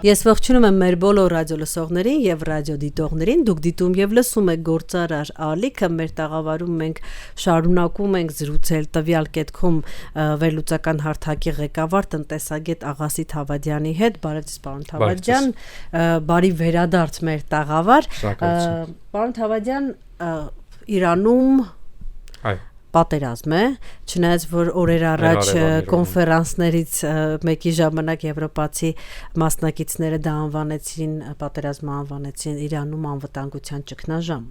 Ես ողջունում եմ մեր բոլոր ռադիոլսողներին եւ ռադիոդիտողներին։ Դուք դիտում եւ լսում եք Գործարար ալիքը։ Մեր տաղավարում մենք շարունակում ենք զրուցել տվյալ կետքում վերլուծական հարթակի ղեկավար տնտեսագետ Աղասիթ Հավադյանի հետ։ Բարև ձեզ, պարոն Հավադյան։ Բարի վերադարձ մեր տաղավար։ Պարոն Հավադյան, Իրանում պատերազմ է, չնայած որ օրեր առաջ կոնֆերանսներից մեկի ժամանակ եվրոպացի մասնակիցները դա անվանեցին, պատերազմը անվանեցին Իրանում անվտանգության ճգնաժամ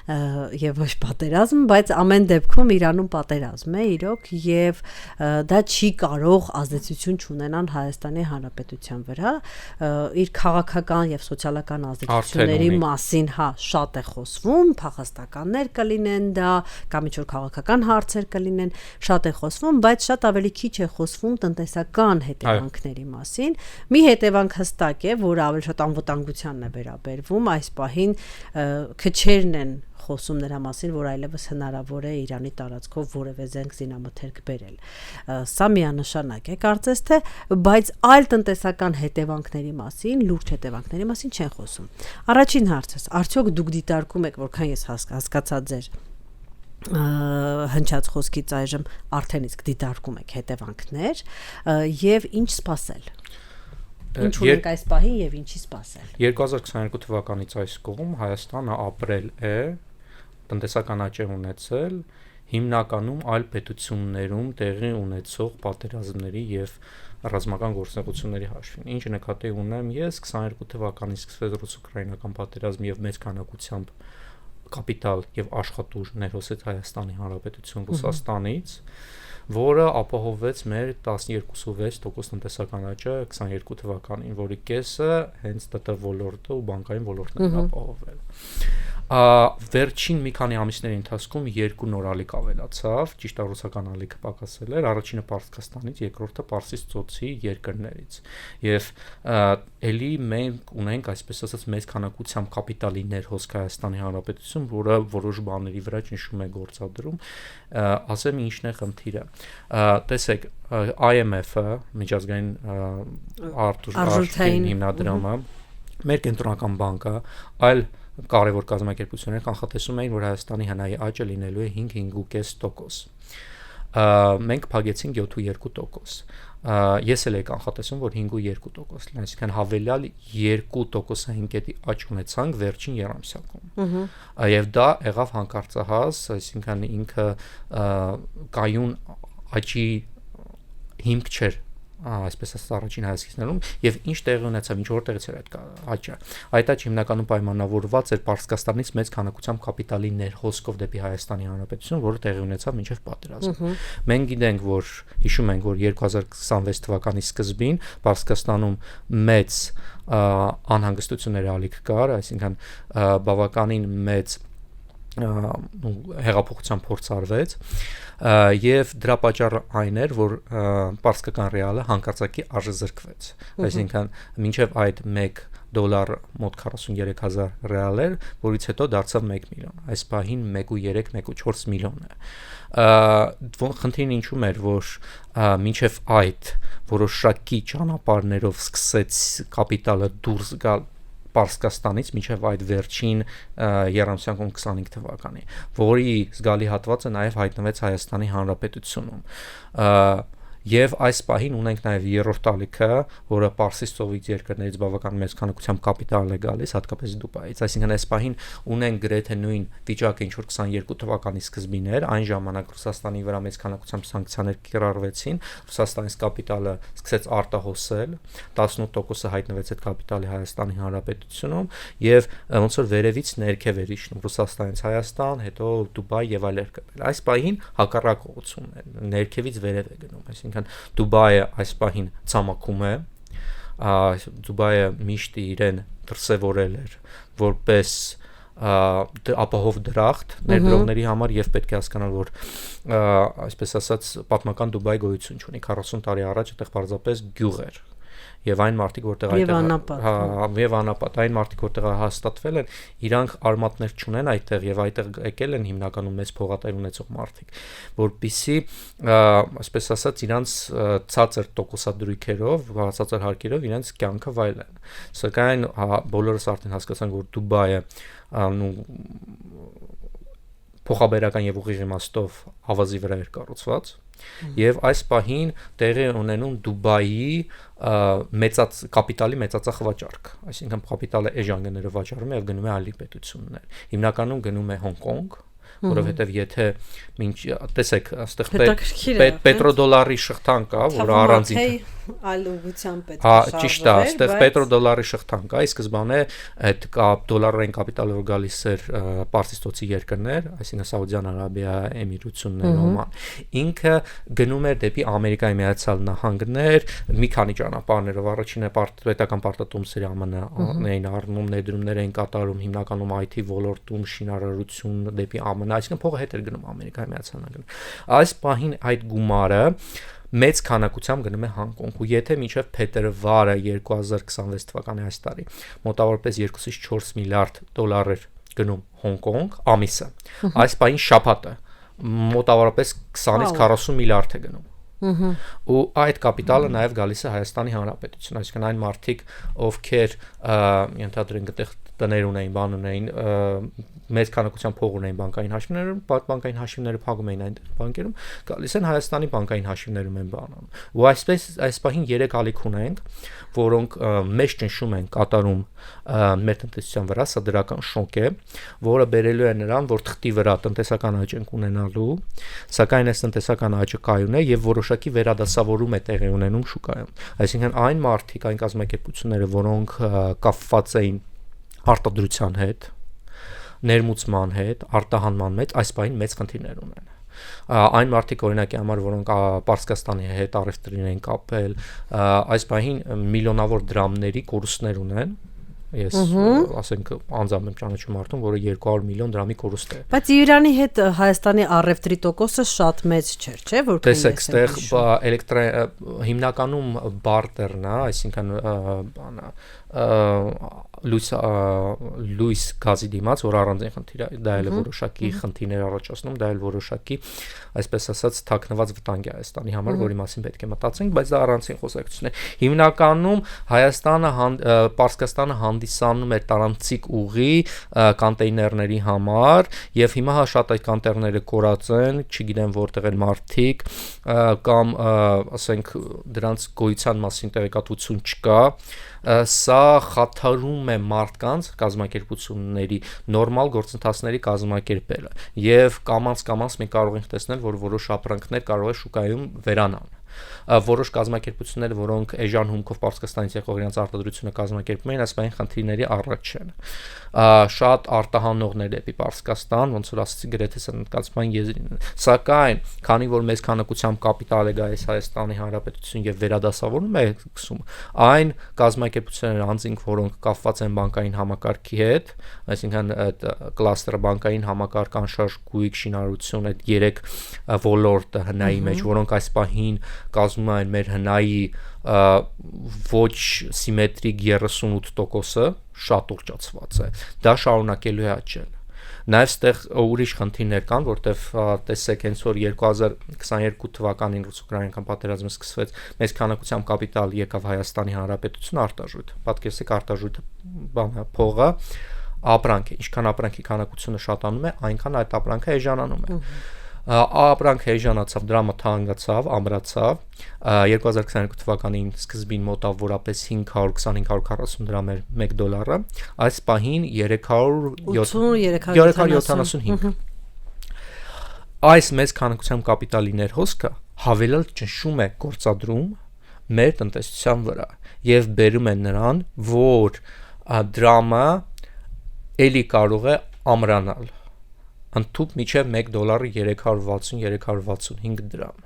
եւ ոչ պատերազմ, բայց ամեն դեպքում Իրանում պատերազմ է իրոք եւ դա չի կարող ազդեցություն չունենալ Հայաստանի Հանրապետության վրա, իր քաղաքական եւ սոցիալական ազդեցությունների մասին, շատ է խոսվում, փախստականներ կլինեն դա, կամ ինչ-որ քաղաքական հարցեր կլինեն, շատ է խոսվում, բայց շատ ավելի քիչ է խոսվում տնտեսական հետևանքների մասին։ Մի հետևանք հստակ է, որը ավելի շատ անվտանգությանն է վերաբերվում, այս պահին քչերն են խոսում նրա մասին, որ այլևս հնարավոր է Իրանի տարածքով որևէ զենք զինամթերք բերել։ Սա միանշանակ է, կարծես թե, բայց այլ տնտեսական հետևանքների մասին, լուրջ հետևանքների մասին չեն խոսում։ Առաջին հարցս, արդյոք դուք դիտարկում եք, որքան ես հասկացա ձեր հնչած խոսքից այժմ արդեն իսկ դիտարկում եք հետևանքներ եւ ինչ սպասել։ Ինչ ունենք այս պահին եւ ինչի սպասել։ 2022 թվականից այս կողմ Հայաստանը ապրել է, տնտեսական աճ ունեցել հիմնականում այլ պետություններում տեղի ունեցող պատերազմների եւ ռազմական գործողությունների հաշվին։ Ինչ նկատի ունեմ ես 22 թվականից սկսվեց ռուս-ուկրաինական պատերազմը եւ մեծ քանակությամբ կապիտալ եւ աշխատուժ ներհոսեց Հայաստանի Հանրապետություն Ռուսաստանից, որը ապահովեց մեր 12.6% տնտեսական աճը 22 թվականին, որի կեսը հենց ՏՏ ոլորտը ու բանկային ոլորտն են ապահովել։ Վերջին մի քանի ամիսների ընթացքում երկու նոր ալիք ավելացավ, ճիշտ է ռուսական ալիքը պակասել էր, առաջինը Պարսկաստանից, երկրորդը Պարսից ծոցի երկրներից։ Եվ ելի մենք ունենք, այսպես ասած, մեծ քանակությամբ կապիտալի ներհոսք Հայաստանի Հանրապետություն, որը որոշ բաների վրա ճնշում է գործադրում, ասեմ ինչն է խնդիրը։ Տեսեք, IMF-ը, միջազգային արժույթային հիմնադրամը, մեր կենտրոնական բանկը, այլ կարևոր կազմակերպություններ կանխատեսում էին, որ Հայաստանի հնայի աճը լինելու է 5-5.5%։ Մենք փակեցինք 7.2%։ Ես էլ եկ կանխատեսում, որ 5.2% լինի, այսինքն հավելյալ 2%-ային կետի աճ ունեցանք վերջին երամսյակում։ Եվ դա եղավ հանկարծահաս, այսինքն ինքը կայուն աճի հիմք չէր, այսպես ասած առաջին հայացքներում, եւ ինչ տեղի ունեցավ, ինչ որտեղից էր այդ աճը։ Այդ աճը հիմնականում պայմանավորված էր Պարսկաստանից մեծ քանակությամբ կապիտալի ներհոսքով դեպի Հայաստանի Հանրապետություն, որը տեղի ունեցավ մինչև պատերազմ։ Մենք գիտենք, որ հիշում ենք, որ 2026 թվականի սկզբին Պարսկաստանում մեծ անհանգստությունների ալիք կար, այսինքն բավականին մեծ հեղափոխության փորձ արվեց եւ դրա պատճառը այն էր, որ պարսկական ռեալը հանկարծակի արժեզրկվեց, այսինքն մինչեւ այդ $1 մոտ 43000 ռեալ էր, որից հետո դարձավ 1 միլիոն, այս պահին 1.3-1.4 միլիոն է։ Խնդիրն ինչու՞մ էր, որ մինչեւ այդ որոշակի ճանապարհներով սկսեց կապիտալը դուրս գալ Պարսկաստանից մինչև այդ վերջին երամսյակում 25 թվականի, որի զգալի հատվածը նաև հայտնվեց Հայաստանի Հանրապետությունում։ Եվ այս պահին ունենք նաև երրորդ ալիքը, որը Պարսից ծովից երկրներից բավական մեծ քանակությամբ կապիտալ է գալիս, հատկապես Դուբայից, այսինքն այս պահին ունենք գրեթե նույն վիճակը, ինչ որ 22 թվականի սկզբին էր, այն ժամանակ Ռուսաստանի վրա մեծ քանակությամբ սանկցիաներ կիրառվեցին, Ռուսաստանից կապիտալը սկսեց արտահոսել, 18%-ը հայտնվեց այդ կապիտալի Հայաստանի Հանրապետությունում եւ ոնց որ վերևից ներքև էր իջնում Ռուսաստանից Հայաստան, հետո Դուբայ եւ այլ երկրներ։ Այս պահին հակառակ ուղղությունն է, ներքևից վերև է գնում, այսինքն Դուբայը այս պահին ցամաքում է, Դուբայը միշտ իրեն դրսևորել էր որպես ապահով դրախտ ներդրողների համար եւ պետք է հասկանալ, որ այսպես ասած պատմական Դուբայ գոյություն ունի 40 տարի առաջ այդտեղ պարզապես գյուղ էր եւ այն մարդիկ որտեղ եւ անապատ այն մարդիկ որտեղ հաստատվել են իրանք արմատներ չունեն այդտեղ եւ այդտեղ եկել են հիմնականում մեծ փողատեր ունեցող մարդիկ որպիսի այսպես ասած իրանց ցածր տոկոսադրույքերով ցածր հարկերով իրանց կյանքը վայելեն սակայն բոլորս արդեն հասկացանք որ Դուբայը փոխաբերական եւ ուղիղ իմաստով ավազի վրա էր կառուցված եւ այս պահին տեղի ունենում Դուբայի կապիտալի մեծածախ վաճառք, այսինքն կապիտալը էժանգները վաճառում է եւ գնում է այլ պետություններ։ Հիմնականում գնում է Հոնկոնգ, որովհետեւ եթե տեսեք, այստեղ պետրոդոլարի շղթան կա, որը առանձին այլ ուղղությամբ պետք է շարժվի։ Ճիշտ է, այստեղ պետրոդոլարի շղթան կա, ի սկզբանե այդ դոլարային կապիտալը որ գալիս էր Պարսիցտոցի երկրներ, այսինքն Սաուդյան Արաբիա, Էմիրություններ, Օման, ինքը գնում էր դեպի Ամերիկայի Միացյալ Նահանգներ, մի քանի ճանապարհներով, առաջինը պետական պարտատոմսերի ԱՄՆ-ն առնում, ներդրումներ էին կատարում, հիմնականում IT ոլորտում, շինարարություն դեպի ԱՄՆ, այսինքն փողը հետ էր գնում Ամերիկայի Միացյալ Նահանգներ։ Այս պահին այդ գումարը մեծ քանակությամբ գնում է Հոնկոնգ ու եթե մինչև փետրվարը 2026 թվականի այս տարի մոտավորապես 2-ից 4 միլիարդ դոլար էր գնում Հոնկոնգ ամիսը այս պահին շաբաթը մոտավորապես 20-ից 40 միլիարդ է գնում ու այդ կապիտալը նաև գալիս է Հայաստանի Հանրապետություն այսինքն այն մարդիկ ովքեր ենթադրենք այդտեղ տներ ունեին, բան ունեին, մեծ քանակությամբ փող ունեին բանկային հաշիվներում, բանկային հաշիվները փակում էին այն բանկերում, գալիս են Հայաստանի բանկային հաշիվներում են բանում։ Ու այսպես այս պահին 3 ալիք ունենք, որոնք մեծ ճնշում են կատարում մեր տնտեսության վրա, սա դրական շոկ է, որը բերելու է նրան, որ թղթի վրա տնտեսական աճ ենք ունենալու, սակայն այս տնտեսական աճը կայուն է եւ որոշակի վերադասավորում է տեղի ունենում շուկայում։ Այսինքն այն մարդիկ, այն կազմակերպությունները, որոնք կապված էին արտադրության հետ, ներմուծման հետ, արտահանման մեջ այս պահին մեծ խնդիրներ ունեն։ Այն մարդիկ օրինակի համար, որոնք Պարսկաստանի հետ առևտրին են կապել, այս պահին միլիոնավոր դրամների կորուստներ ունեն։ Ես ասենք անձամբ եմ ճանաչում մարդուն, որը 200 միլիոն դրամի կորուստ է։ Բայց Իրանի հետ Հայաստանի առևտրի տոկոսը շատ մեծ չէր, չէ՞, որ տեսեք, այստեղ հիմնականում բարտերն է, այսինքն լույս գազի դիմաց, որ առանձին խնդիր է, դա էլ որոշակի խնդիրներ առաջացնում, դա էլ որոշակի, այսպես ասած, թաքնված վտանգ է Հայաստանի համար, որի մասին պետք է մտածենք, բայց դա առանձին խոսակցություն է։ Հիմնականում Հայաստանը, Պարսկաստանը հանդիսանում է տարանցիկ ուղի կոնտեյներների համար, եւ հիմա շատ այդ կոնտեյներները կորած են, չգիտեմ որտեղ են մարդիկ, կամ ասենք դրանց գոյության մասին տեղեկատվություն չկա, սա խաթարում է մարդկանց կազմակերպությունների նորմալ գործընթացների կազմակերպելը եւ կամաց մենք կարող ենք տեսնել որ որոշ ապրանքներ կարող է շուկայում վերանան որոշ կազմակերպություններ որոնք էժան հումքով Պարսկաստանից եղող իրենց արտադրությունը կազմակերպում են այս բանի խնդիրների առաջ են շատ արտահանողներ դեպի Պարսկաստան ոնց որ ասացի գրեթե սննդկացման եզրին սակայն քանի որ մեծ քանակությամբ կապիտալ է գալիս Հայաստանի Հանրապետություն եւ վերադասավորում է գցում այն կազմակերպությունները անձինք որոնք կապված են բանկային համակարգի հետ այսինքն այդ կլաստերը բանկային համակարգ անշարժ գույք շինարարություն այդ 3 ոլորտը հնայի մեջ որոնք այս պահին կազմում են մեր հնայի ոչ սիմետրիկ 38%-ը շատ ուռճացված է դա շարունակելու է աճել նաև ստեղ ուրիշ խնդիրներ կան որտեվ տեսեք հենց որ 2022 թվականին ռուս-ուկրաինական պատերազմը սկսվեց մեծ քանակությամբ կապիտալ եկավ Հայաստանի Հանրապետություն արտարժույթ պատկերացրեք արտարժույթը բանը փողը ապրանք է ինչքան ապրանքի քանակությունը շատանում է այնքան այդ ապրանքը էժանանում է ապրանքը էժանացավ, դրամը թանկացավ, ամրացավ 2022 թվականին սկզբին մոտավորապես 520-540 դրամ էր 1 դոլարը, այս պահին 375 Այս մեծ քանակությամբ կապիտալի ներհոսքը հավելել ճնշում է գործադրում մեր տնտեսության վրա եւ բերում է նրան, որ դրամը էլի կարող է ամրանալ ընդཐུպ միջև 1 դոլարը 360-365 դրամ։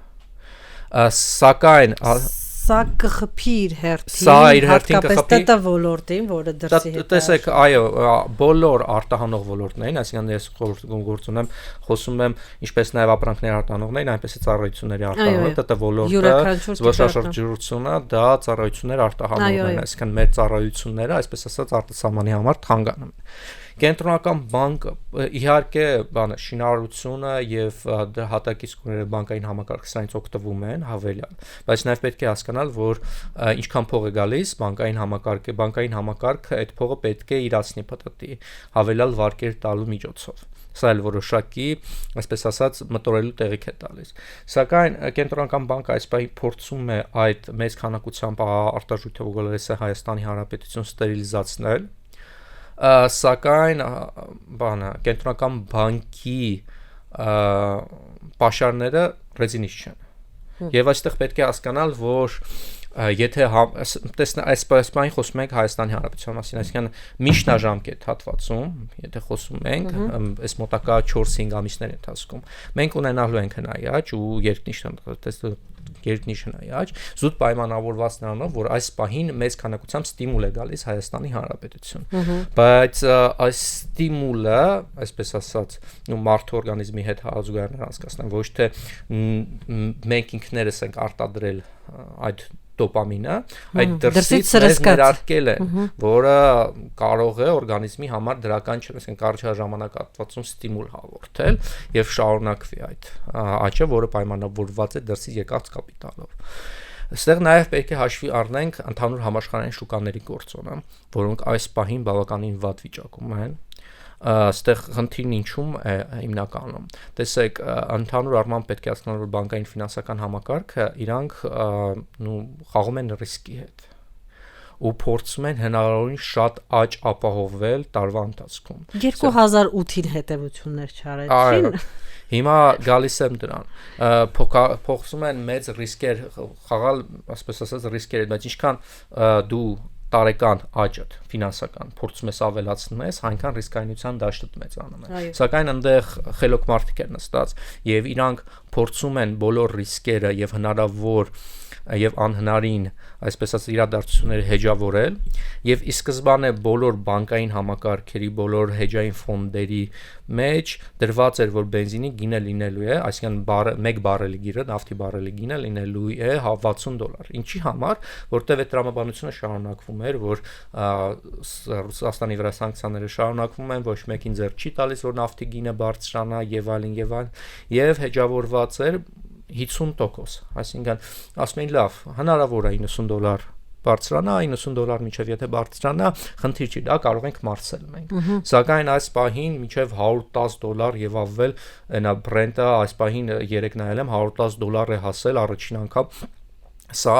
Սակայն սա կխփի իր Սա իր հերթին, հերթին հատկապես կխփի։ ՏՏ ոլորտին, որը դրսի հետ է Տեսեք, այո, բոլոր արտահանող ոլորտներին, այսինքն ես գործ ունեմ, խոսում եմ ինչպես նաև ապրանքների արտահանողներին, այնպես է ծառայությունների արտահանողները, ՏՏ ոլորտը, զբոսաշրջությունը, դա ծառայություններ արտահանողներն են, այսինքն մեր ծառայությունները, այսպես ասած, արտասահմանի համար թանկանում են։ Կենտրոնական բանկը իհարկե շինարարությունը եւ դրա հատակից բանկային համակարգը սրանից օգտվում են հավելյալ, բայց նաեւ պետք է հասկանալ, որ ինչքան փող է գալիս բանկային համակարգը այդ փողը պետք է իրացնի ՊՏՏ-ի հավելյալ վարկեր տալու միջոցով։ Սա էլ որոշակի, այսպես ասած, մտորելու տեղիք է տալիս։ Սակայն կենտրոնական բանկը այս պահի փորձում է այդ մեծ քանակությամբ արտարժույթը ոգոլորեսը Հայաստանի Հանրապետություն ստերիլիզացնել, սակայն կենտրոնական բանկի պաշարները ռեզինից չեն։ Եվ այստեղ պետք է հասկանալ, որ եթե այսպես խոսում ենք Հայաստանի Հանրապետության մասին, այսինքն միջնաժամկետ հատվածում, եթե խոսում ենք, այս մոտակա 4-5 ամիսների ընթացքում, մենք ունենալու ենք հնայաճ ու երկնիշ հնայաճ, զուտ պայմանավորված նրանով, որ այս պահին մեծ քանակությամբ ստիմուլ է գալիս Հայաստանի Հանրապետություն։ Բայց այս ստիմուլը, այսպես ասած, մարդու օրգանիզմի հետ հարաբերություններ անցկացնեն, ոչ թե մենք ինքներս ենք արտադրել այդ դոպամինը, այդ դրսից ներարկել է, որը կարող է օրգանիզմի համար դրական կարճ ժամանակահատվածում ստիմուլ հաղորդել եւ շարունակվի այդ աճը, որը պայմանավորված է դրսից եկած կապիտալով։ Այստեղ նաև պետք է հաշվի առնենք ընդհանուր համաշխարհային շուկաների գործոնը, որոնք այս պահին բավականին վատ վիճակում են։ Այստեղ խնդիրն ինչում է հիմնականում։ Տեսեք, ընդհանուր առմամբ պետք է հասկանալ, որ բանկային ֆինանսական համակարգը իրանք խաղում են ռիսկի հետ ու փորձում են հնարավորին շատ աճ ապահովել տարվա ընթացքում։ 2008-ին հետևություններ չարեցին։ Հիմա գալիս եմ դրան։ Փոխում են մեծ ռիսկեր խաղալ, ասես ասած ռիսկեր, բայց ինչքան դու տարեկան աճդ ֆինանսական փորձում ես ավելացնես, այնքան ռիսկայնության դաշտը մեծանում է։ Սակայն այնտեղ խելոք մարդիկ են նստած եւ իրանք փորձում են բոլոր ռիսկերը եւ հնարավոր եւ անհնարին, այսպես ասած, իրադարձությունները հեջավորել եւ ի սկզբանե բոլոր բանկային համակարգերի, բոլոր հեջային ֆոնդերի մեջ դրված էր, որ բենզինի գինը լինելու է, այսինքն 1 բարելի գիրը, նավթի բարելի գինը լինելու է $60։ Ինչի համար, որտեղ այդ տրամաբանությունը շարունակվում էր, որ Ռուսաստանի վրա սանկցիաները շարունակվում են, ոչ մեկին ձեռք չի տալիս, որ նավթի գինը բարձրանա եւ այլն եւ հեջավորված էր 50%, այսինքն ասում են լավ, հնարավոր է $90 բարձրանա, $90 միջև եթե բարձրանա, խնդիր չի, դա կարող ենք մարսել մենք։ Սակայն այս պահին միջև $110 եւ ավել, այնա Brent-ը այս պահին 3 նայել եմ, $110 է հասել առաջին անգամ։ Սա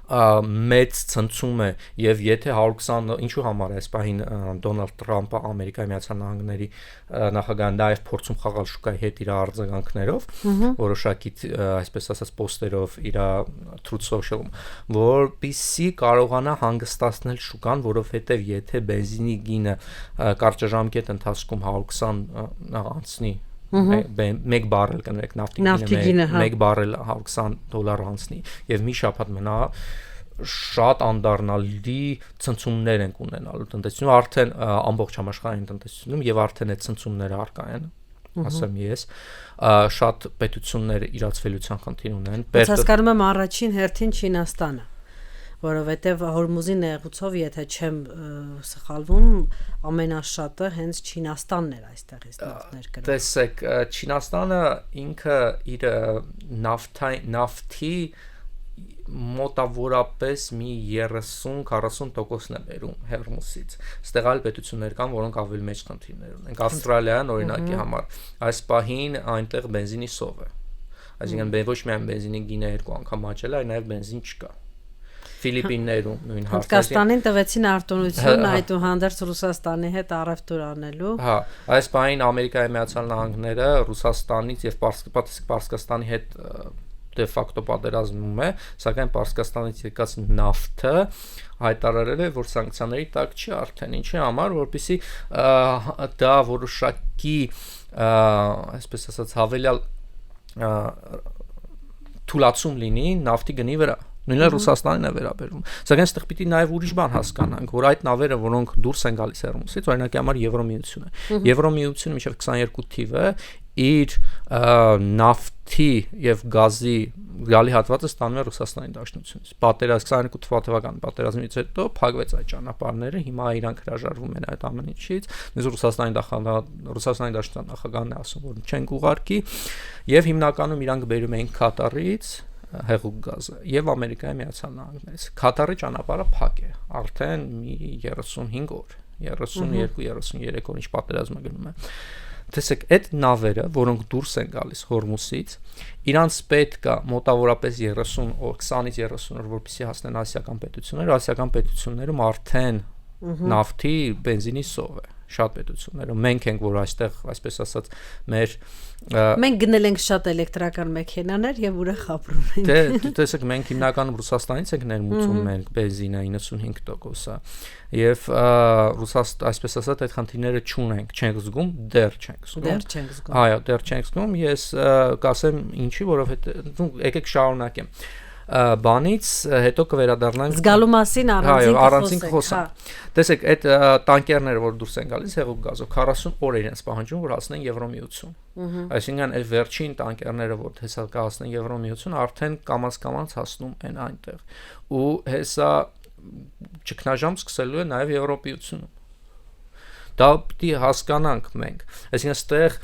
մեծ ցնցում է եւ եթե 120 ինչու համար է այս պահին Դոնալդ Թրամփը Ամերիկայի Միացյալ Նահանգների նախագահն նաեւ փորձում խաղալ շուկայի հետ իր արձագանքներով, որոշակի այսպես ասած պոստերով իր Truth Social-ում, որպեսզի կարողանա հանգստացնել շուկան, որովհետեւ եթե բենզինի գինը կարճաժամկետ ընթացքում 120 անցնի 1 բարել կներեք նավթի գինը 1 բարել $120 անցնի եւ մի շաբաթ մնա շատ անդառնալի ցնցումներ են ունենալու տնտեսությունում արդեն ամբողջ համաշխարհային տնտեսությունում եւ արդեն այդ ցնցումները առկա են ասեմ ես շատ պետություններ իրացվելիության խնդիր ունեն հասկանում եմ առաջին հերթին Չինաստանը որովհետև Հորմուզի նեղուցով եթե չեմ սխալվում ամենաշատը հենց Չինաստանն էր այստեղից նավթներ գրում։ Տեսեք, Չինաստանը ինքը իր նավթի մոտավորապես մի 30-40%-ն է բերում Հորմուզից։ Այստեղ այլ պետություններ կան, որոնք ավելի մեծ խնդիրներ ունեն։ Ավստրալիան օրինակի համար այս պահին այնտեղ բենզինի սով է։ Այսինքն ոչ միայն բենզինի գինը 2 անգամ աճել է, այլ նաև բենզին չկա։ Ֆիլիպիններում նույն հարցը։ Հնդկաստանին տվեցին արտոնություն այդուհանդերձ Ռուսաստանի հետ առևտուր անելու։ Հա, այս պահին Ամերիկայի Միացյալ Նահանգները Ռուսաստանից եւ Պարսկաստանի հետ դե ֆակտո պատերազմում է, սակայն Պարսկաստանից եկած նավթը հայտարարել է, որ սանկցիաների տակ չի արդեն, ինչի համար, որպեսզի դա որոշակի, այսպես ասած, հավելյալ թուլացում լինի նավթի գնի վրա։ Նույնը Ռուսաստանին է վերաբերում։ Սակայն այստեղ պիտի նաև ուրիշ բան հասկանանք, որ այդ նավերը, որոնք դուրս են գալիս Հերմուսից, օրինակի համար Եվրոմիությունը։ Եվրոմիությունը մինչև 22 թիվը իր նավթի եւ գազի գալի հատվածը ստանում է Ռուսաստանի Դաշնությունից։ Պատերազմ 22 թվական պատերազմից հետո փակվեց այդ ճանապարհները, հիմա իրանք հրաժարվում են այդ ամեն ինչից։ Նույնիսկ Ռուսաստանի Դաշնության նախագահն է ասում, որ չենք ուղարկի, եւ հիմնականում իրանք բերում էին Կատարից հեղուկ գազը եւ Ամերիկայի Միացյալ Նահանգներից։ Կատարի ճանապարհը փակ է արդեն մի 35 օր, 32-33 օր ինչ պատերազմը գնում է։ Տեսեք, այդ նավերը, որոնք դուրս են գալիս Հորմուզից, իրանց պետք է մոտավորապես 30 օր, 20-ից 30 օր, որպեսզի հասնեն ասիական պետություններում արդեն նավթի, բենզինի սով է, շատ պետություններում։ Մենք ենք, որ այստեղ, այսպես ասած, մենք գնել ենք շատ էլեկտրական մեքենաներ եւ ուրախ ապրում ենք։ Դե տեսեք, մենք հիմնականում Ռուսաստանից ենք ներմուծում մենք բենզինը 95%-ը եւ այսպես ասած այդ խնդիրները չենք զգում, դեռ չենք զգում։ Այո, դեռ չենք զգում։ Ես կասեմ ինչի, որովհետեւ եկեք շարունակեմ բանից հետո կվերադառնանք զգալու մասին առանցին խոսանք։ Տեսեք, այդ տանկերները, որ դուրս են գալիս հեղուկ գազով 40 օր իրենց պահանջում, որ հասնեն Եվրոմիություն։ Այսինքն այդ վերջին տանկերները, որ հեսա կհասնեն Եվրոմիություն, արդեն կամաց հասնում են այնտեղ։ Ու հեսա ճգնաժամ սկսելու է նաև Եվրոպիությունում։ Դա պիտի հասկանանք մենք։ Այսինքն այստեղ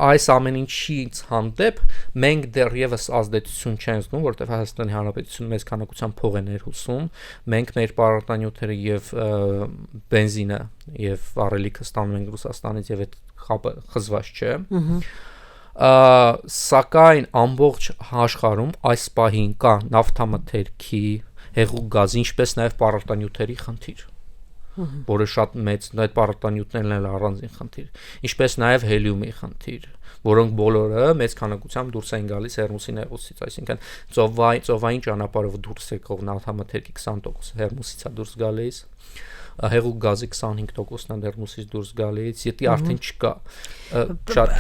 այս ամեն ինչից հանդեպ մենք դեռևս ազդեցություն չենք զգում, որտեղ Հայաստանի Հանրապետությունը մեծ քանակությամբ փող է ներհոսում, մենք մեր պարարտանյութերը եւ բենզինը եւ վառելիքը ստանում ենք Ռուսաստանից եւ այդ խաբը խզված չէ։ Սակայն ամբողջ աշխարհում այս պահին կա նավթամթերքի, հեղուկ գազի, ինչպես նաեւ պարարտանյութերի խնդիր, որը շատ մեծ այդ պարարտանյութերն էլ առանձին խնդիր, ինչպես նաև հելիումի խնդիր, որոնք բոլորը մեծ քանակությամբ դուրս են գալիս Հերմուսի նեղուցից, այսինքն ծովային ճանապարհով դուրս եկող նավթամթերքի 20% Հերմուսից է դուրս գալիս, հեղուկ գազի 25%-ն է Հերմուսից դուրս գալիս, եթե արդեն չկա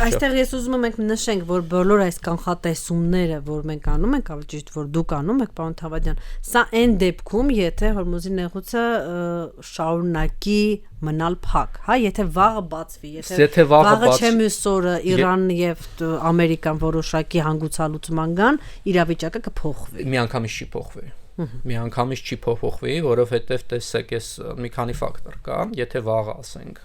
այստեղ ես ուզում եմ մենք նշենք, որ բոլոր այս կանխատեսումները, որ մենք անում ենք, ավելի ճիշտ որ դուք անում եք, պարոն Թավադյան, սա այն դեպքում, եթե Հորմուզի նեղուցը շարունակի մնալ փակ, հա, եթե վաղը բացվի, եթե վաղը չէ մյուս օրը Իրանն եւ Ամերիկան որոշակի հանգուցալուծման գան, իրավիճակը կփոխվի։ Միանգամից չի փոխվի, որովհետև տեսեք, ես մի քանի ֆակտոր կա, եթե վաղը ասենք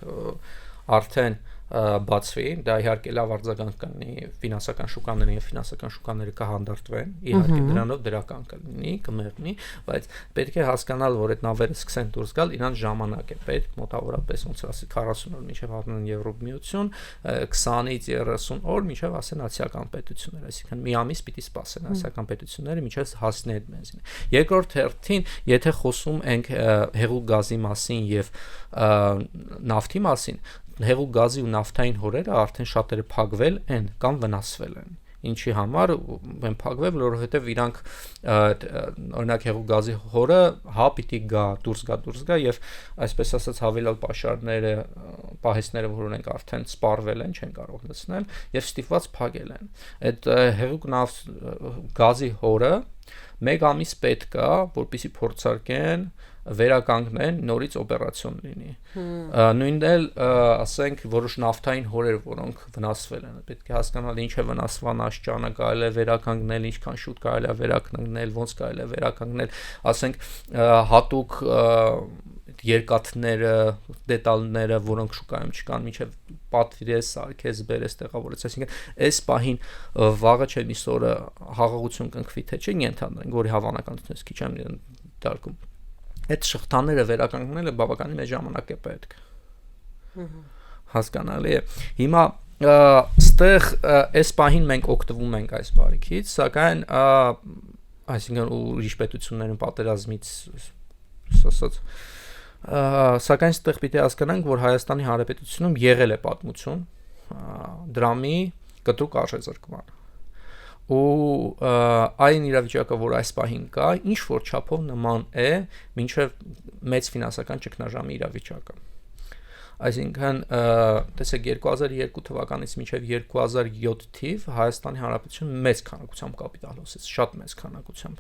արդեն բացվի, դա իհարկե լավ արձագանք կլինի ֆինանսական շուկաներին եւ ֆինանսական շուկաները կհանդարտվեն, իհարկե դրանով դրական կլինի, կմեռնի, բայց պետք է հասկանալ, որ այդ նավերը սկսեն դուրս գալ, իրանց ժամանակ է պետք, մոտավորապես ոնց ասի 40 օր մինչեւ հասնեն Եվրոմիություն, 20-ից 30 օր մինչեւ հասնեն ասիական պետություններ, այսինքն մի ամիս պիտի սպասեն ասիական պետությունները մինչեւ հասնի այդ բենզինը։ Երկրորդ հերթին, եթե խոսում ենք հեղուկ գազի մասին եւ նավթի մասին, հեղուկ գազի ու նավթային հորերը արդեն շատերը փակվել են կամ վնասվել են։ Ինչի համար են փակվել, որովհետև իրանք օրինակ հեղուկ գազի հորը հա պիտի գա, դուրս գա եւ այսպես ասած հավելյալ պաշարները, պահեստները, որ ունենք արդեն սպառվել են, չեն կարող լցնել եւ ստիպված փակել են։ Այդ հեղուկ գազի հորը մեկ ամիս պետք է, որպեսզի փորձարկեն վերականգնեն, նորից օպերացիոն լինի։ Նույնն էլ ասենք որոշ նավթային հորեր, որոնք վնասվել են, պետք է հասկանալ ինչ է վնասվան աշճանը, կարելի է վերականգնել, ինչքան շուտ կարելի է վերականգնել, ոնց կարելի է վերականգնել, ասենք հատուկ երկաթները, դետալները, որոնք շուկայում չկան, մինչև պատվիրես, սարքես, բերես, տեղավորես, այսինքն այս պահին վաղը չէ միս օրը հաղորդություն կընկվի, թե չէ, ենթադրենք, որի հավանականությունից քիչ եմ դարկում։ Այդ շղթաները վերականգնելը բավականին մեծ ժամանակ է պետք։ Հասկանալի է։ Հիմա ստեղ այս պահին մենք օգտվում ենք այս բարիքից, սակայն այսինքն ուրիշ պետություններում պատերազմից ասած սակայն ստեղ պիտի հասկանանք, որ Հայաստանի Հանրապետությունում եղել է պատմություն դրամի կտրուկ արժեզրկման։ Ու այն իրավիճակը, որ այս պահին կա, ինչ որ չափով նման է մինչև մեծ ֆինանսական ճգնաժամի իրավիճակը։ Այսինքն, տեսեք 2002 թվականից մինչև 2007 թիվ Հայաստանի Հանրապետությունը մեծ քանակությամբ կապիտալ հոսեց, շատ մեծ քանակությամբ,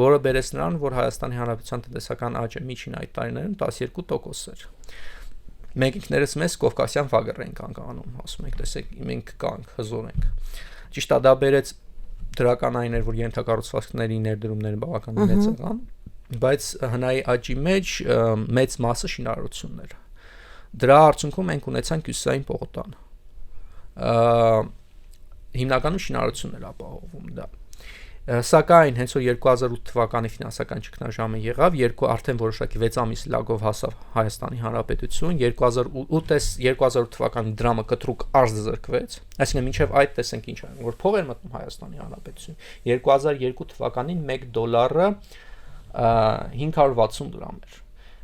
որը բերեց նրան, որ Հայաստանի Հանրապետության տնտեսական աճը միջին այդ տարիներում 12% էր։ Մենք ինքներս մեզ Կովկասյան վագր ենք անում, ասում ենք, տեսեք, մենք կանք, հզոր ենք։ Ճիշտ է, դա բերեց դրական այն էր, որ ենթակառուցվածքների ներդրումները բավականին մեծ եղան, բայց հնայի աճի մեջ մեծ մասը շինարարություններ։ Դրա արդյունքում մենք ունեցանք հյուսիսային պողոտան։ Հիմնականում շինարարություններ ապահովում դա։ Սակայն հենց որ 2008 թվականի ֆինանսական ճգնաժամը եղավ, արդեն որոշակի 6 ամիս լագով հասավ Հայաստանի Հանրապետություն, 2008 թվականի դրամը կտրուկ արձզրկվեց, այսինքն մինչև այդ տեսենք ինչ է, որ փող էր մտնում Հայաստանի Հանրապետություն։ 2002 թվականին $1 560 դրամ էր։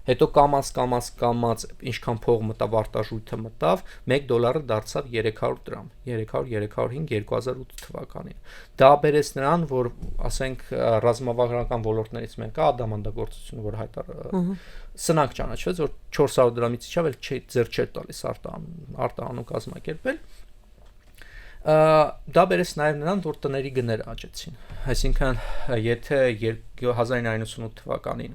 Հետո կամաց ինչքան փող մտավ արտաշույթը մտավ, $1 դարձավ 300 դրամ, 300-305 2008 թվականին։ Դա բերեց նրան, որ ասենք ռազմավարական ոլորտներից մեկը ադամանդագործությունը, որ սնանկ ճանաչվեց, որ 400 դրամից իջավ, ձեռ չէր տալիս արտահանում կազմակերպել։ Դա բերեց նաև նրան, որ տների գները աճեցին։ Այսինքն, եթե 1998 թվականին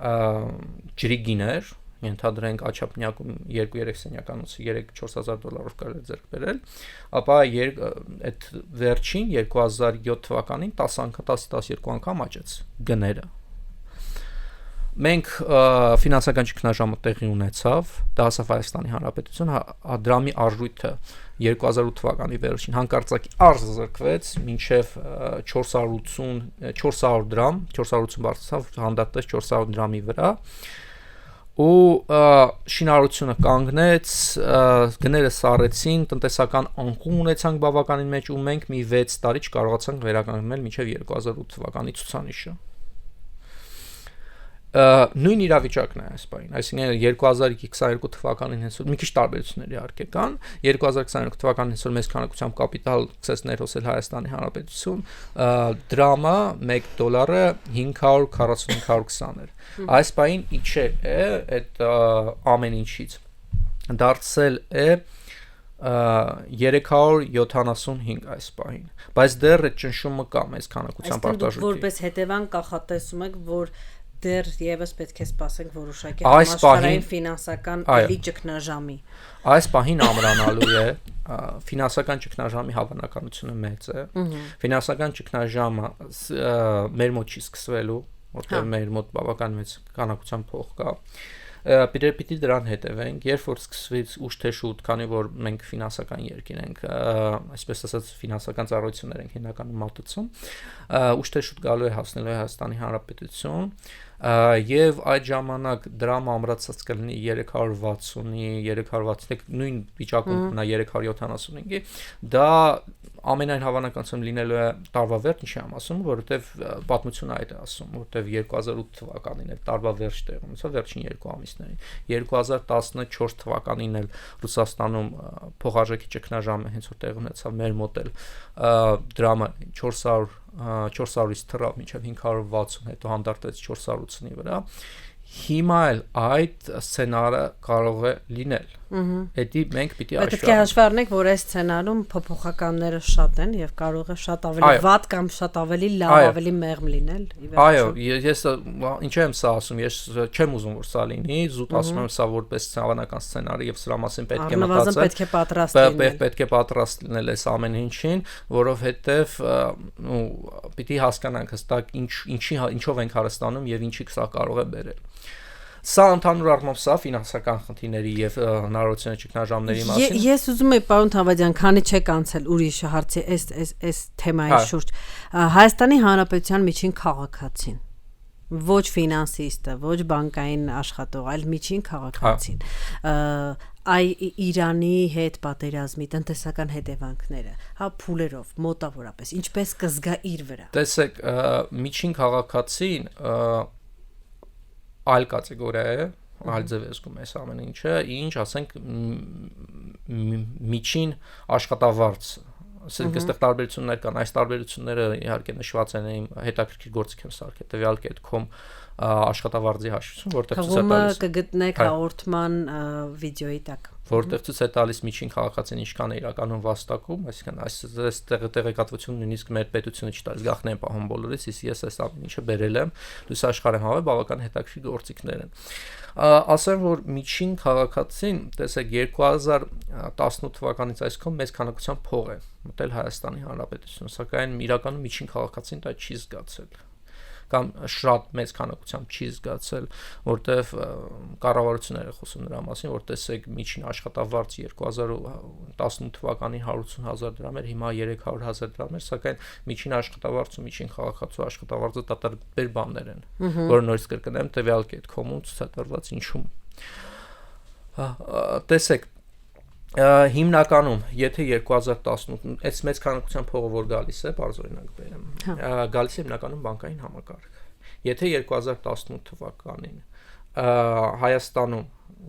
ջրի գիներ, ենթադրենք աչափնյակում 2-3 սենյականոցը $3-4,000 կարելի է ձեռք բերել, ապա այդ վերջին 2007 թվականին 10-12 անգամ աճեց գները։ Մենք ֆինանսական ճգնաժամը տեղի ունեցավ, դա հասավ Հայաստանի Հանրապետություն, դրամի արժույթը 2008 թվականի վերջին հանկարծակի արձզրկվեց մինչև 480 դրամ, 480 բարձրացավ, հանդարտեց 400 դրամի վրա, ու շինարարությունը կանգնեց, գները սառեցին, տնտեսական անկում ունեցանք բավականին մեջ, ու մենք մի 6 տարի չկարողացանք վերականգնել մինչև 2008 թվականի ցուցանիշը։ Նույն իրավիճակն է այս բանին, այսինքն 2022 թվականին հենց մի քիչ տարբերություններ իհարկե կան, 2022 թվականին հենց մեծ քանակությամբ կապիտալ սկսեց ներհոսել Հայաստանի Հանրապետություն, դրամը $1 540-520 էր։ Այս բանին իջել է այդ ամեն ինչից, դարձել է 375 այս բանին, բայց դեռ այդ ճնշումը կա մեծ քանակությամբ արտաշույթի։ Որպես հետևանք կանխատեսում եք, որ դեռ եւս պետք է սպասենք որոշակի համաշխարհային ֆինանսական էլի ճգնաժամի։ Այս պահին ամրանալու է ֆինանսական ճգնաժամի հավանականությունը մեծ է։ Ֆինանսական ճգնաժամը մեր մոտ չի սկսվելու, որտեղ մեր մոտ բավական մեծ քանակությամբ փող կա։ Պիտի դրան հետևենք, երբ որ սկսվի ուշ թե շուտ, քանի որ մենք ֆինանսական երկիր ենք, այսպես ասած ֆինանսական ծառայություններ ենք հիմնականում մատուցում, ուշ թե շուտ գալու է հասնելու Հայաստանի Հանրապետություն, եւ այդ ժամանակ դրամը ամրացած կլինի 360-360, նույն վիճակում կնա 375-ի, դա ամենայն հավանականությամբ լինելու է տարվա վերջ, ինչի եմ ասում, որովհետև պատմությունը այդ է ասում, որովհետև 2008 թվականին էլ տարվա վերջ տեղի ունեցավ, վերջին 2 ամիսներին, 2014 թվականին էլ Ռուսաստանում փոխարժեքի ճգնաժամը հենց որ տեղի ունեցավ, մեր մոտ էլ դրամը 400-ից թռավ մինչև 560, հետո հանդարտեց 480-ի վրա։ Հիմա էլ այդ սցենարը կարող է լինել։ Դա մենք պիտի Պետք է հաշվի առնենք, որ այս սցենարում փոփոխականները շատ են եւ կարող է շատ ավելի վատ կամ շատ ավելի լավ, ավելի մեղմ լինել։ Այո, ես ինչ եմ սա ասում, ես չեմ ուզում որ սա լինի, զուտ ասում եմ սա որպես հավանական սցենար եւ սրա մասին պետք է մտածել։ Պետք է պատրաստ լինել այս ամեն ինչին, որովհետեւ պիտի հասկանանք հստակ ինչով ենք հարստանում եւ ինչի սա կարող է բերել։ Սա ընդհանուր առմամբ սա ֆինանսական խնդիրների եւ հնարավորությունների ճգնաժամերի մասին։ Ես ուզում եմ պարոն Թավադյան, քանի չեք անցել ուրիշ հարցի այս թեմայի շուրջ։ Հայաստանի Հանրապետության միջին քաղաքացին, ոչ ֆինանսիստը, ոչ բանկային աշխատող, այլ միջին քաղաքացին, Իրանի հետ պատերազմի տնտեսական հետևանքները, փուլերով, մոտավորապես, ինչպես կզգա իր վրա։ Տեսեք, միջին քաղաքացին այլ կատեգորիա է, այլ ձև է զգում այս ամեն ինչը, ինչ ասենք միջին աշխատավարձ ասենք այստեղ տարբերություններ կան, այս տարբերությունները իհարկե նշված են իմ հետաքրքիր գործիք եմ սարքել տվյալ կետքում աշխատավարձի հաշվություն, որտեղ ցույց է տալիս կգտնեք հաղորդման վիդեոյի տակ, որտեղ ցույց է տալիս միջին քաղաքացին ինչքան է իրականում վաստակում, այսինքն այս տեղեկատվությունը նույնիսկ մեր պետությունը չտալիս, գաղտնի են պահում բոլորից, իսկ ես այս ամեն ինչը բերել եմ, լույս աշխարհ եմ հավել, բավական հետաքրքիր գործիքներ են։ Ասեմ, որ միջին քաղաքացին, տեսեք 2018 թվականից այսքան մեծ քանակությամբ փող է մտել Հայաստանի Հանրապետություն, սակայն իրականում միջին քաղաքացին դա չի զգացել կամ շատ մեծ քանակությամբ չի զգացել, որտեվ կառավարությունները խոսում նրա մասին, որ տեսեք միջին աշխատավարձ 2018 թվականին 180,000 դրամ էր, հիմա 300,000 դրամ էր, սակայն միջին աշխատավարձ ու միջին քաղաքացու աշխատավարձը տարբեր բաներ են, որը նորից կրկնեմ տվյալ կետկոմում ցուցադրված ինչու։ Տեսեք հիմնականում եթե 2018 այս մեծ քանակության փողը որ գալիս է, բարձրօրինակ բերեմ, գալիս է հիմնականում բանկային համակարգ։ Եթե 2018 թվականին Հայաստանում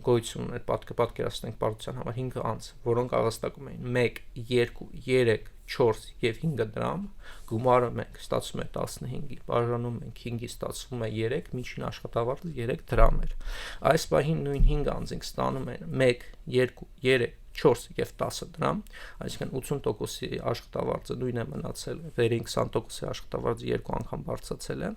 գոյություն ուներ պատկերացնենք պարտության համար 5 անձ, որոնք աղստակում էին 1, 2, 3, 4 եւ 5 դրամ, գումարը մենք ստացվում է 15-ի, բաժանում ենք 5-ի ստացվում է 3, միջին աշխատավարձը 3 դրամ էր։ Այս պահին նույն 5 անձինք ստանում են 1, 2, 3, 4 եւ 10 դրամ, այսինքն 80%-ի աշխատավարձը նույնն է մնացել, վերին 20%-ի աշխատավարձը երկու անգամ բարձրացել է։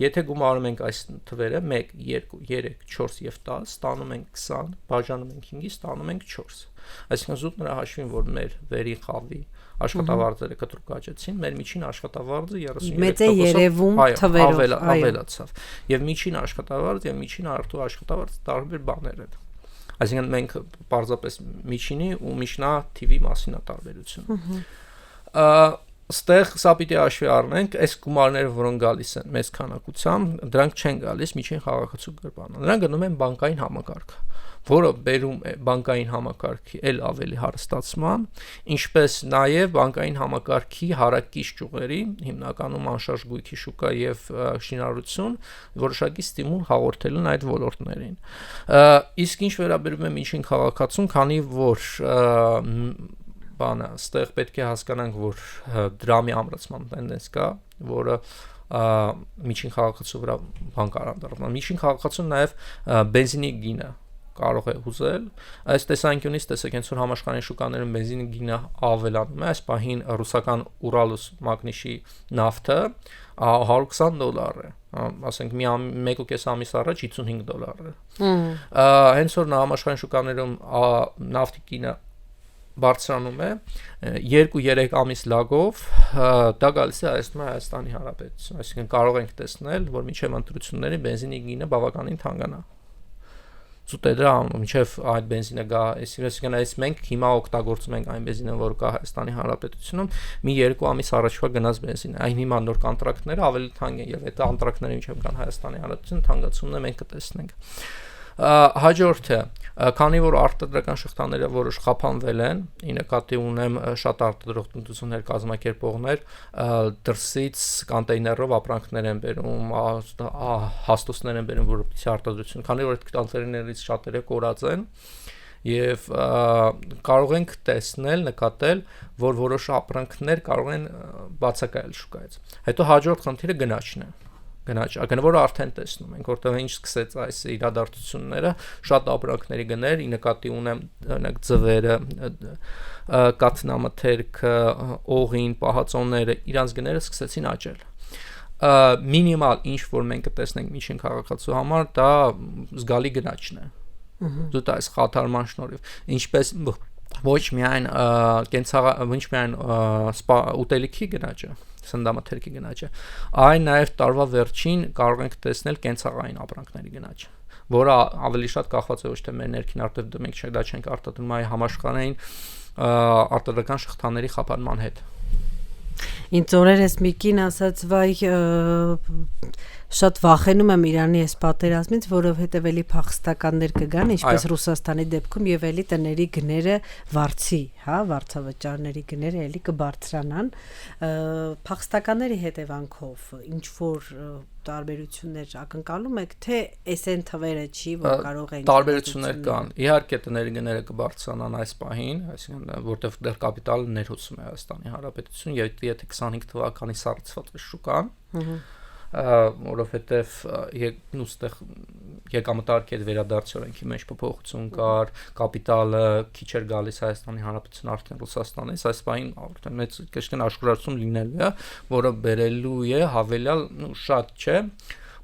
Եթե գումարում ենք այս թվերը 1, 2, 3, 4 եւ 10, ստանում ենք 20, բաժանում ենք 5-ի, ստանում ենք 4։ Այսինքն զուտ նրա հաշվին, որ մեր վերի խավի աշխատավարձերը կտրուկ աճեցին, մեր միջին աշխատավարձը 33% ավելացավ։ Եվ միջին աշխատավարձ եւ միջին արդու աշխատավարձ տարբեր բաներ են։ Այսինքն մենք պարզապես միջինի ու միջնա TV մասին է տարբերությունը։ Ստեղ սա պիտի հաշվի առնենք, այս գումարները, որոնք գալիս են մեծ քանակությամբ, դրանք չեն գալիս միջին քաղաքացու գրպանը։ Նրանք գնում են բանկային համակարգ, որը բերում է բանկային համակարգի ել ավելի հարստացման, ինչպես նաև բանկային համակարգի հարակից ճյուղերի, հիմնականում անշարժ գույքի շուկա եւ շինարարություն, որոշակի ստիմուլ հաղորդելուն այդ ոլորտներին։ Իսկ ինչ վերաբերում է միջին քաղաքացուն, քանի որ բանը, ստեղ պետք է հասկանանք, որ դրամի ամրացման տենդենս կա, որը միջին քաղաքացու վրա բանկար անդրադառնում։ Միջին քաղաքացուն նաև բենզինի գինը կարող է հուզել։ Այս տեսանկյունից տեսեք, հենց որ համաշխարհային շուկաներում բենզինի գինը ավելանում է, այս պահին ռուսական Uralus մագնիշի նավթը $120 է, ասենք մի 1.5 ամիս առաջ $55 է։ Հենց որ համաշխարհային շուկաներում նավթի գինը բարձրանում է 2-3 ամիս լագով, դա գալիս է Հայաստանի Հանրապետություն, այսինքն կարող ենք տեսնել, որ մինչև ընտրությունների բենզինի գինը բավականին թանկանա։ Զուտ է դրա մինչև այդ բենզինը գա, այսինքն այս մենք հիմա օգտագործում ենք այն բենզինը, որ կա Հայաստանի Հանրապետությունում, մի 2 ամիս առաջվա գնաց բենզինը։ Այն հիմա նոր կոնտրակտները ավելի թանկ են եւ այդ կոնտրակտները մինչև կան Հայաստանի Հանրապետություն, թանկացումն է մենք կտեսնենք։ Հաջորդը, քանի որ արտադրական շղթաները որոշ խափանվել են, ի նկատի ունեմ շատ արտադրող տնտեսություններ կազմակերպողներ դրսից կոնտեյներով ապրանքներ են բերում, հաստոցներ են բերում, որովհետեւ արտադրություն, քանի որ այդ կոնտեյներներից շատերը կորած են եւ կարող ենք տեսնել, նկատել, որ որոշ ապրանքներ կարող են բացակայել շուկայից։ Հետո հաջորդ խնդիրը գնաճն է։ Գնաճը, որը արդեն տեսնում ենք, որտեղ ինչ սկսեց այս իրադարձությունները, շատ ապրանքների գներ, ի նկատի ունեմ օրինակ ձվերը, կաթնամթերքը, օղին, պահածոները, իրանց գները սկսեցին աճել։ Մինիմալ ինչ որ մենք կտեսնենք միջին քաղաքացու համար, դա զգալի գնաճն է։ Դուք այս խաթարման շնորհիվ, ինչպես ոչ միայն ուտելիքի գնաճը, սննդամթերքի գնաճը, այն նաև տարվա վերջին կարող ենք տեսնել կենցաղային ապրանքների գնաճը, որը ավելի շատ կախված է ոչ թե մեր ներքին արտադրում, մենք դա չենք արտադրում այ համաշխարհային արտադրական շղթաների խափանման հետ։ Ինձ օրերս մի կին ասաց, վայ շատ վախենում եմ Իրանի այս պատերազմից, որովհետև էլի փախստականներ կգան, ինչպես Ռուսաստանի դեպքում եւ էլի տների գները վարձի, հա, վարձավճարների գները էլի կբարձրանան։ Փախստականների հետևանքով ինչ որ տարբերություններ ակնկալում եք, թե այս այն թվերը չի, որ կարող են տարբերություններ կան։ Իհարկե տների գները կբարձրանան այս պահին, այսինքն որտեղ դեռ կապիտալը ներհոսում է Հայաստանի Հանրապետություն, եւ եթե 25 թվականի սառցված է շուկան, որովհետև նույնստեղ եկամտարկի հետ վերադարձ օրենքի մեջ փոփոխություն կար, կապիտալը քիչ էր գալիս Հայաստանի Հանրապետություն արդեն Ռուսաստանից, այս պահին արդեն մեծ կշկեն աշխարհացում լինելու է, որը բերելու է հավելյալ շատ չէ,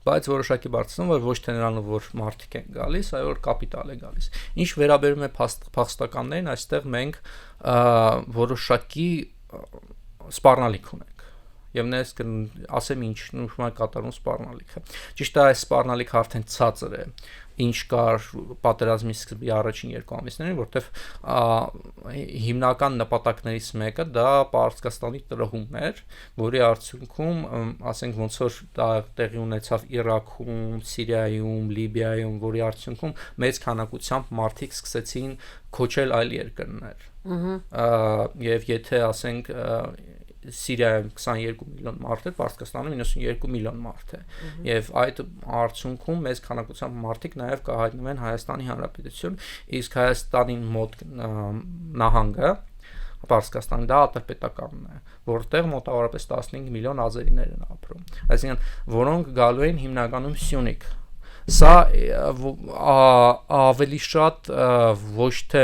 բայց որոշակի բարձրացում, որ ոչ թե նրանով որ մարդիկ են գալիս, այլ որ կապիտալ է գալիս։ Ինչ վերաբերում է փախստականներին, այստեղ մենք որոշակի սպառնալիք ունենք։ Եվ նես ասեմ ինչ նշում է կատարում սպառնալիքը։ Ճիշտ է, այս սպառնալիքը արդեն ցածր է, ինչ կար պատերազմի սկզբի առաջին 2 ամիսներին, որտեղ հիմնական նպատակներից մեկը դա Պարսկաստանի տրոհումն էր, որի արդյունքում, ասենք ոնց որ դա տեղի ունեցավ Իրաքում, Սիրիայում, Լիբիայում, որի արդյունքում մեծ քանակությամբ մարդիկ սկսեցին քոչել այլ երկրներ։ Եվ եթե ասենք Սիրիայում 22 միլիոն մարդ է, Պարսկաստանում 92 միլիոն մարդ է։ Եվ այդ արդյունքում մեծ քանակությամբ մարդիկ նաև կհայտնվեն Հայաստանի Հանրապետություն, իսկ Հայաստանին մոտ նահանգը Պարսկաստանի դա ատերպետականն է, որտեղ մոտավորապես 15 միլիոն ազերիներ են ապրում։ Այսինքն, որոնք գալու են հիմնականում Սյունիք։ Սա ավելի շատ ոչ թե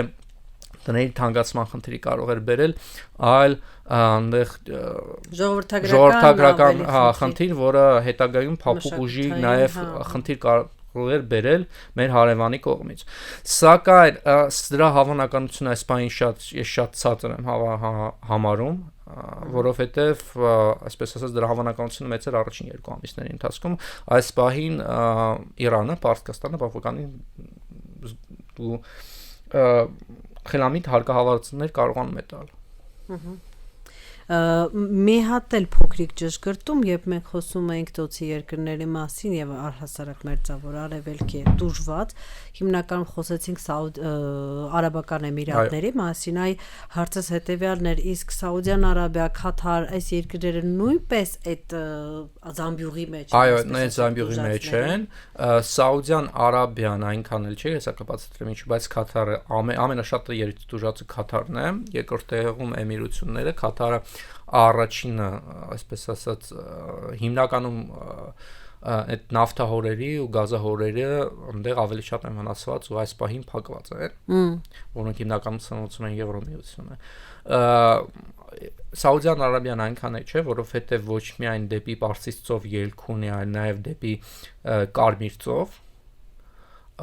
տների թանկացման խնդրի կարող էր բերել, այլ այնտեղ ժողովրդագրական խնդիր, որը հետագայում փափուկ ուժի նաև խնդիր կարող էր բերել մեր հարևանի կողմից։ Սակայն դրա հավանականությունը այս պահին շատ ցածր եմ համարում, որովհետև այսպես ասած դրա հավանականությունը մեծ էր առաջին 2 ամիսների ընթացքում։ Այս պահին Իրանը, Պարսկաստանը բավականին խելամիտ հարկահավատություններ կարողանում է տալ։ Մի հատ էլ փոքրիկ ճշգրտում, երբ մենք խոսում ենք Տոցի երկրների մասին եւ առհասարակ Մերձավոր Արևելքի դժվար, հիմնականում խոսեցինք Արաբական Էմիրատների մասին, այ հարցս հետեւյալն էր, իսկ Սաուդյան Արաբիա, Քաթար, այս երկրները նույնպես այդ զամբյուղի մեջ են։ Այո, նույն զամբյուղի մեջ են։ Սաուդյան Արաբիան այնքան էլ չէ, հեսա կբացատրեմ ինչու, բայց Քաթարը ամենաշատը երիտուժածը Քաթարն է, երկրորդ տեղում Էմիրությունները, Քաթարը առաջինը, այսպես ասած, հիմնականում այդ նավթահորերի ու գազահորերը այնտեղ ավելի շատ են մնացված ու այս պահին փակված են, որոնք հիմնականում սնուցում են Եվրոմիությունը։ Սաուդյան Արաբիան այնքան է չէ, որովհետև ոչ միայն դեպի Պարսից ծով ելք ունի, այլ նաև դեպի Կարմիր ծով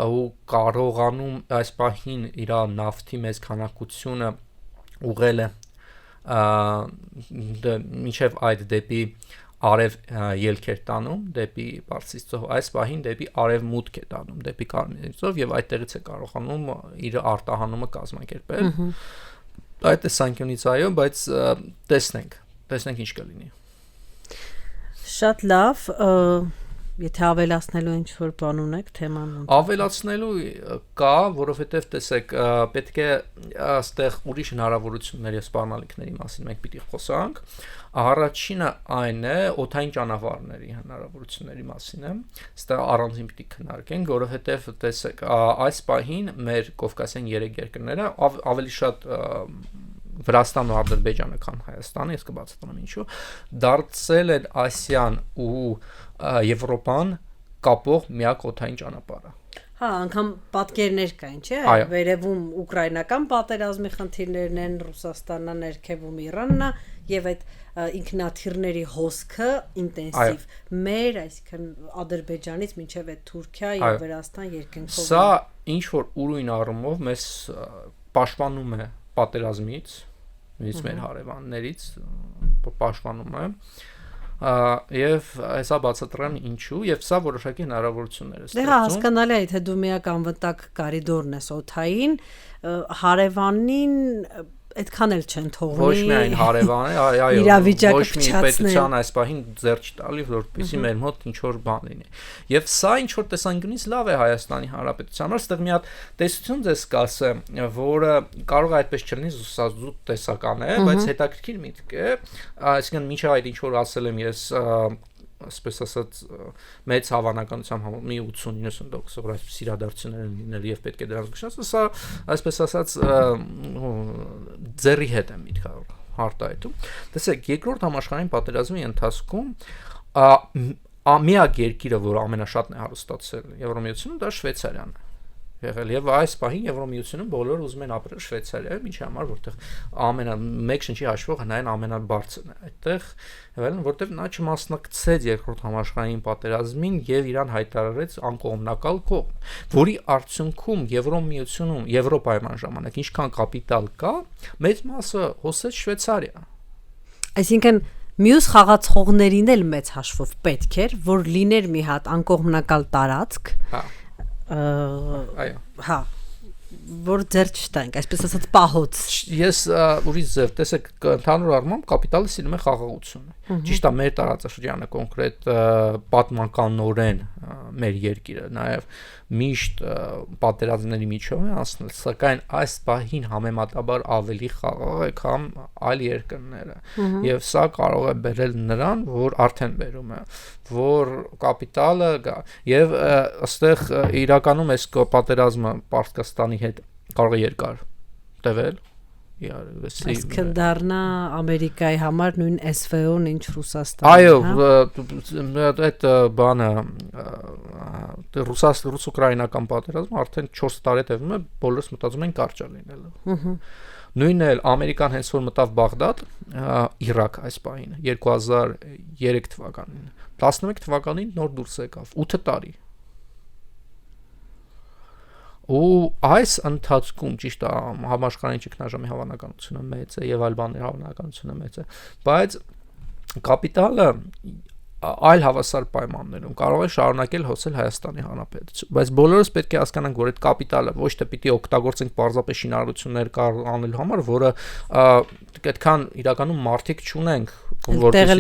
ու կարողանում այս պահին իր նավթի մեծ քանակությունը ուղղել է մինչև այդ դեպի արև ելքեր տանում, դեպի Պարսից ծով, այս պահին դեպի արևմուտք է տանում, դեպի Կարմիր ծով եւ այդտեղից է կարողանում իր արտահանումը կազմակերպել։ Այդ տեսանկյունից այո, բայց տեսնենք ինչ կլինի։ Շատ լավ, եթե ավելացնելու ինչ-որ բան ունեք թեման։ Ավելացնելու կա, որովհետև տեսեք, պետք է այստեղ ուրիշ հնարավորությունների սպառնալիքների մասին մենք պիտի խոսանք։ Առաջինը այն է օդային ճանապարհների հնարավորությունների մասին է։ Այստեղ առանձին պիտի քննարկենք, որովհետև տեսեք, այս պահին մեր Կովկասյան 3 երկրները ավելի շատ Վրաստանն ու Ադրբեջանը, քան Հայաստանը, ես կբացատրեմ ինչու, դարձել են Ասիան ու Եվրոպան կապող միակ օդային ճանապարհը։ Հա, անգամ պատկերներ կային, չէ՞, վերևում ուկրաինական պատերազմի խնդիրներն են, Ռուսաստանն է, ներքևում Իրանն է, եւ այդ ինքնաթիռների հոսքը ինտենսիվ մեր, այսինքն Ադրբեջանից մինչև այդ Թուրքիա եւ Վրաստան երկնքով։ Սա ինչ որ ուրույն առումով մեզ պաշտպանում է պատերազմից, մեր հարևաններից պաշտպանում է։ Եվ հեսա բացատրեմ ինչու եւ սա որոշակի հնարավորություններ է ստեղծում։ Դե հասկանալի է, թե դու միակ անվտանգ կարիդորն ես օդային, հարևանին այդքան էլ չեն թողնի։ Ոչ միայն հարևան, այո, իրավիճակը ոչ մի փչացնել։ պետության այս պահին ձեռք չտալի, որպեսզի մեր մոտ ինչ որ բան լինի։ Եվ սա ինչ որ տեսանկյունից լավ է Հայաստանի Հանրապետության համար, այստեղ մի հատ տեսություն ձեզ կասեմ, որը կարող է այդպես չլինի զուտ տեսական է, բայց հետաքրքիր միտք է, այսինքն մինչև այդ ինչ որ ասել եմ ես ասպես ասած մեծ հավանականությամբ համոզում մի 80-90% որ այս իրադարձություններ են լինել եւ պետք է դրանց գշած, սա այսպես ասած ձեռի հետ է միտքը հարտահայտում։ Տեսեք, երկրորդ համաշխարհային պատերազմի ընթացքում միակ երկիրը, որ ամենաշատն է հարստացել Եվրոմիությունում, դա Շվեյցարիան է եղել եւ այս պահին Եվրոմիությունում բոլորը ուզում են ապրել Շվեյցարիայում, ինչի համար որտեղ մեկ շնչի հաշվող նայեն ամենաբարձրն է այդտեղ եւ որտեղ նա չմասնակցեց երկրորդ համաշխարհային պատերազմին եւ իրան հայտարարեց անկողմնակալ կողմ, որի արդյունքում Եվրոմիությունում Եվրոպայում այն ժամանակ ինչքան կապիտալ կա, մեծ մասը հոսեց Շվեյցարիա։ Այսինքն մյուս խաղացողներին էլ մեծ հաշվով պետք էր, որ լիներ մի հատ անկողմնակալ տարածք։ Այո։ Հա, որ ձեր չտանք, այսպես ասած պահոց։ Ես ուրիշ ձև, տեսեք, ընդհանուր առմամբ կապիտալը սիրում է խաղաղությունը։ Ճիշտ է, մեր տարածաշրջանը կոնկրետ պատմականորեն մեր երկիրը նաև միշտ պատերազմների միջով է անցնել, սակայն այս պահին համեմատաբար ավելի խաղաղ է, քան այլ երկրները։ Եվ սա կարող է բերել նրան, որ արդեն բերում է, որ կապիտալը գա։ Եվ այստեղ իրականում այս պատերազմը Պարսկաստանի հետ կարող է երկար տևել։ Այսինքն դառնա Ամերիկայի համար նույն SVO-ն ինչ Ռուսաստանը։ Այո, այդ բանը ռուս-ուկրաինական պատերազմը արդեն 4 տարի տևում է, բոլորս մտածում են կարճ է լինելու։ Նույնն էլ Ամերիկան հենց որ մտավ Բաղդադ, Իրաք այս պահին 2003 թվականին, 11 թվականին նոր դուրս եկավ, 8 տարի։ Ու այս ընթացքում ճիշտ է համաշխարհային ճգնաժամի հավանականությունը մեծ է եւ այլ բաների հավանականությունը մեծ է, բայց կապիտալը այլ հավասար պայմաններում կարող է շարունակել հոսել Հայաստանի Հանրապետություն, բայց բոլորս պետք է հասկանանք, որ այդ կապիտալը ոչ թե պիտի օգտագործենք պարզապես շինարարություններ անելու համար, որը այդքան իրականում մարդիկ չունենք, որտեղ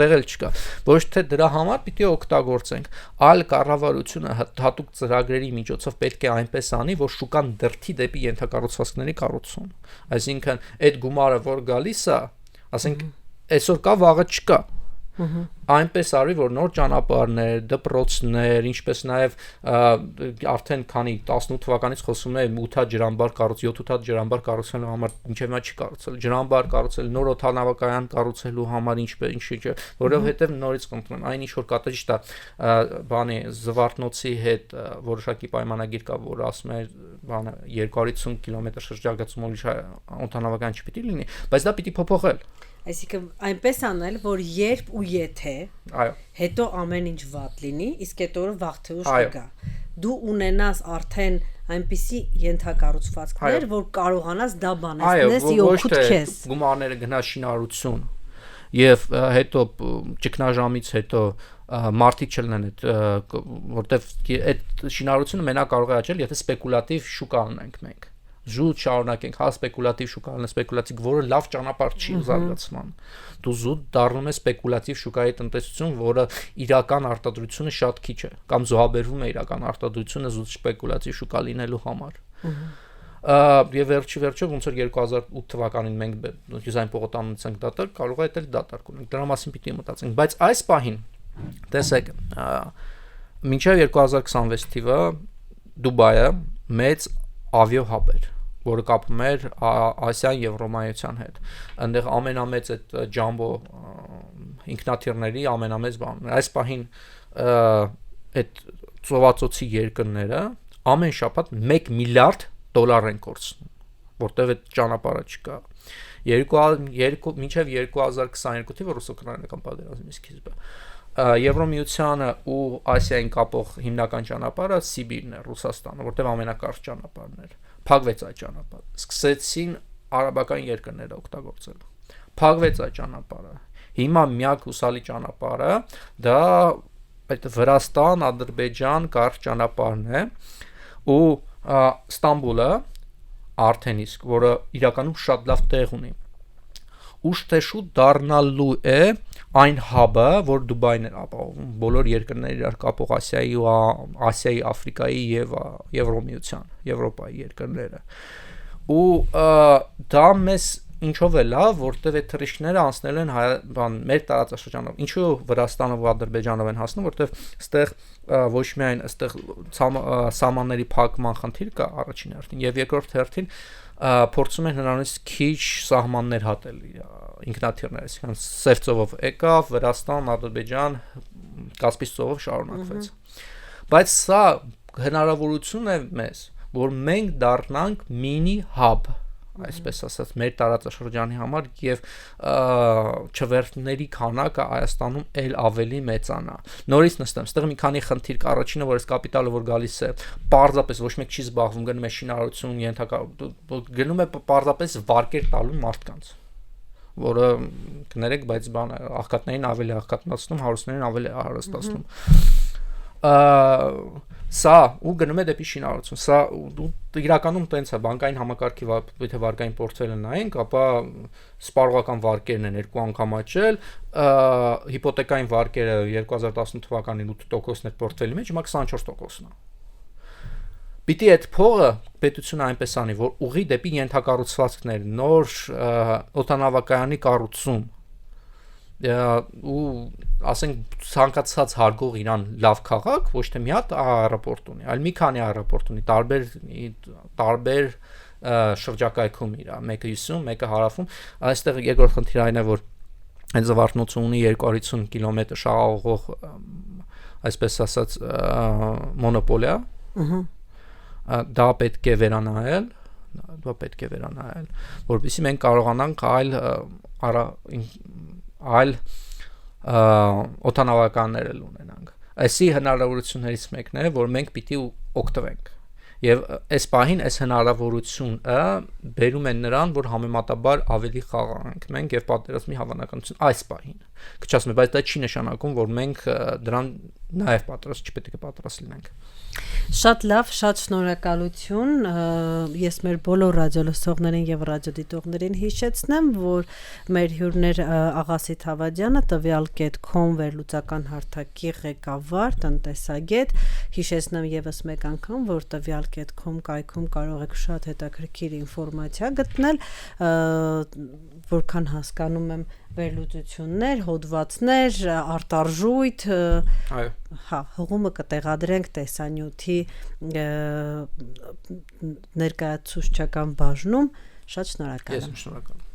տեղել չկա, ոչ թե դրա համար պիտի օգտագործենք, այլ կառավարությունը հատուկ ծրագրերի միջոցով պետք է այնպես անի, որ շուկան դրթի դեպի ենթակառուցվածքների կառուցում, այսինքն այդ գումարը որ գալիս է, ասենք այսօր կա, վաղը չկա, այնպես արի, որ նոր ճանապարհներ, դպրոցներ, ինչպես նաև արդեն քանի 18 թվականից խոսում է 8 ջրամբար կառուցել, 7-8 ջրամբար կառուցելու համար, ինչև նա չի կառուցել, ջրամբար կառուցել, նոր օդանավակայան կառուցելու համար, ինչը, որովհետև նորից կընտրեն, այն ինչ որ կա ճիշտ է, բանի Զվարթնոցի հետ որոշակի պայմանագիր կա, որ ասում է, բանը 250 կիլոմետր շրջագծումով օդանավակայան չպիտի լինի, բայց դա պիտի փոփոխել։ Այսինքն այնպես անել, որ երբ ու եթե այո, հետո ամեն ինչ վատ լինի, իսկ այդ օրը վաղ թե ուշ կգա։ Դու ունենաս արդեն այնպիսի ենթակառուցվածքներ, որ կարողանաս դա բանացնես ի օգուտ քեզ։ Գումարները գնա շինարարություն եւ հետո ճգնաժամից հետո մարդիկ չլինեն այդ որտեվ այդ շինարարությունը մենակ կարող է աճել, եթե սպեկուլատիվ շուկա ունենք մենք։ Զուտ շարունակենք, հա սպեկուլատիվ շուկան, սպեկուլատիվ, որը լավ ճանապարհ չի զարգացման։ Դու զուտ դառնում ես սպեկուլատիվ շուկայի տնտեսություն, որը իրական արտադրությունը շատ քիչ է, կամ զոհաբերվում է իրական արտադրությունը զուտ սպեկուլատիվ շուկա լինելու համար։ Եվ վերջը ոնց որ 2008 թվականին մենք հյուսային պողոտանությամբ դատար, կարող է դա դատարկել ունենք։ Դրա մասին պիտի մտածենք, բայց այս պահին, տեսեք, մինչև 2026 թվականը Դուբայը մեծ ավիահաբ էր, որը կապում էր Ասիան եւ Եվրոմայության հետ։ Այնտեղ ամենամեծ այդ ջամբո ինքնաթիռների ամենամեծ բանն։ Այս պահին այդ ծովացոցի երկրները ամեն շաբաթ 1 միլիարդ դոլար են կորցնում, որտեղ այդ ճանապարհը չկա։ Մինչև 2022 թվականը ռուս-ուկրաինական պատերազմի սկիզբը Եվրոմիությանը ու Ասիային կապող հիմնական ճանապարհը Սիբիրն է, Ռուսաստանը, որտեղ ամենակարճ ճանապարհն էր։ Փակվեց այդ ճանապարհը։ Սկսեցին արաբական երկրները օգտագործել։ Փակվեց այդ ճանապարհը։ Հիմա միակ հուսալի ճանապարհը դա այդ Վրաստան, Ադրբեջան կարճ ճանապարհն է ու Ստամբուլը արդեն իսկ, որը իրականում շատ լավ տեղ ունի։ Ուշ թե շուտ դառնալու է այն հաբը, որ Դուբայն է ապահովում բոլոր երկրները իրար կապող Ասիայի, Աֆրիկայի եւ Եվրոմիության, Եվրոպայի երկրները։ Ու դա մեզ ինչով է լավ, որտեղ այդ թռիչքները անցնել են մեր տարածաշրջանով։ Ինչու Վրաստանով ու Ադրբեջանով են հասնում, որտեղ այստեղ ոչ միայն այստեղ սահմանների փակման խնդիր կա առաջին հերթին, եւ երկրորդ հերթին փորձում են հնարավորինս քիչ սահմաններ հատել ինքնաթիռներս, այսինքն Սև ծովով եկավ, Վրաստան, Ադրբեջան, Կասպից ծովով շարունակվեց։ Բայց սա հնարավորություն է մեզ, որ մենք դառնանք մինի հաբ, այսպես ասած, մեր տարածաշրջանի համար եւ չվերթների քանակը Հայաստանում էլ ավելի մեծանա։ Նորից նստեմ, այստեղ մի քանի խնդիր կա, առաջինը, որ այս կապիտալը որ գալիս է, պարզապես ոչ մեկ չի զբաղվում, գնում է շինարարություն, գնում է պարզապես վարկեր տալու մարդկանց, որը կներեք, բայց աղքատներին ավելի աղքատացնում, հարուստներին ավելի հարստացնում։ Սա ու գնում է դեպի շինարարություն։ Սա իրականում տենց է, բանկային համակարգի եթե վարկային պորտֆելը նայենք, ապա սպառողական վարկերն են 2 անգամ աճել, հիպոթեկային վարկերը 2018 թվականին 8%-ն էր պորտֆելի մեջ, հիմա 24%-ն է։ Պիտի այդ փողը պետությունը այնպես անի, որ ուղի դեպի ենթակառուցվածքներ, նոր օդանավակայանի կառուցում ու ասենք ցանկացած հարգող իրան լավ քաղաք ոչ թե մի հատ аэропորտ ունի, այլ մի քանի аэропորտ ունի, տարբեր շրջակայքում իր, մեկը հյուսում, մեկը հարավում։ Այստեղ երկրորդ խնդիրը այն է, որ այդ Զվարթնոցը ունի 250 կիլոմետր շահաղող, այսպես ասած, մոնոպոլիա։ Դա պետք է վերանայել, որովհետեւ մենք կարողանանք այլ օդանավականներ ունենանք։ Այսի հնարավորություններից մեկն է, որ մենք պիտի օգտվենք։ Եվ այս պահին այս հնարավորությունը բերում են նրան, որ համեմատաբար ավելի խաղաղանք մենք եւ պատերազմի հավանականություն այս պահին։ Քչացնում է, բայց դա չի նշանակում, որ մենք դրան նաեւ պատրաստ չպետք է պատրաստ լինենք։ Շատ լավ, շատ շնորհակալություն։ Ես մեր բոլոր ռադիոլսողներին եւ ռադիոդիտողներին հիշեցնեմ, որ մեր հյուրներ Աղասիթ Հավադյանը, տվյալ.com վերլուծական հարթակի ղեկավար, տնտեսագետ, հիշեցնեմ եւս մեկ անգամ, որ տվյալ.com կայքում կարող եք շատ հետաքրքիր ինֆորմացիա գտնել, որքան հասկանում եմ վերլուծություններ, հոդվածներ, արտարժույթ, հղումը կտեղադրենք տեսանյութի ներկայացուցչական բաժնում։ Շատ շնորհակալ եմ։ Ես շնորհակալ եմ։